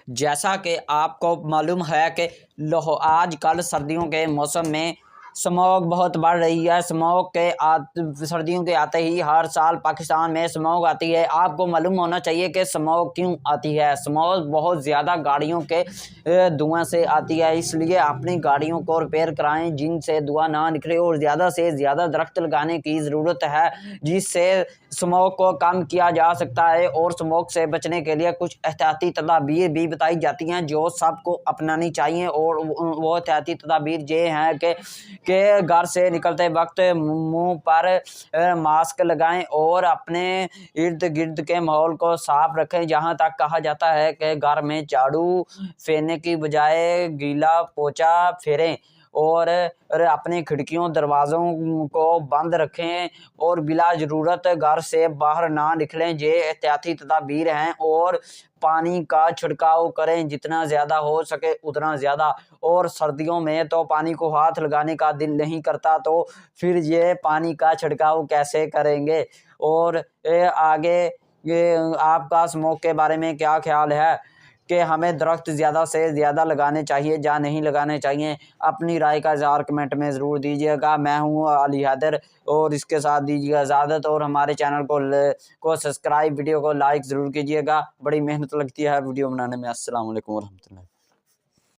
जैसा कि आपको मालूम है कि आज कल सर्दियों के मौसम में स्मॉग बहुत बढ़ रही है। स्मॉग के सर्दियों के आते ही हर साल पाकिस्तान में स्मॉग आती है। आपको मालूम होना चाहिए कि स्मॉग क्यों आती है। स्मॉग बहुत ज़्यादा गाड़ियों के धुआं से आती है, इसलिए अपनी गाड़ियों को रिपेयर कराएं जिनसे धुआं ना निकले, और ज़्यादा से ज़्यादा दरख्त लगाने की ज़रूरत है जिससे स्मॉग को कम किया जा सकता है। और स्मॉग से बचने के लिए कुछ एहतियाती तदाबीर भी बताई जाती हैं जो सबको अपनानी चाहिए, और वो एहतियाती तदाबीर ये हैं कि घर से निकलते वक्त मुंह पर मास्क लगाएं और अपने इर्द गिर्द के माहौल को साफ रखें। जहां तक कहा जाता है कि घर में झाड़ू फेरने की बजाय गीला पोछा फेरें, और अपनी खिड़कियों दरवाज़ों को बंद रखें और बिला ज़रूरत घर से बाहर ना निकलें। ये एहतियाती तदाबीर हैं। और पानी का छिड़काव करें जितना ज़्यादा हो सके उतना ज़्यादा। और सर्दियों में तो पानी को हाथ लगाने का दिल नहीं करता, तो फिर ये पानी का छिड़काव कैसे करेंगे। और आगे ये आपका स्मोक के बारे में क्या ख्याल है कि हमें दरख्त ज़्यादा से ज़्यादा लगाने चाहिए या नहीं लगाने चाहिए? अपनी राय का इज़हार कमेंट में ज़रूर दीजिएगा। मैं हूँ अली हैदर, और इसके साथ दीजिएगा इजाज़त, और हमारे चैनल को सब्सक्राइब, वीडियो को लाइक ज़रूर कीजिएगा। बड़ी मेहनत लगती है वीडियो बनाने में। अस्सलाम वालेकुम वरहमतुल्लाह।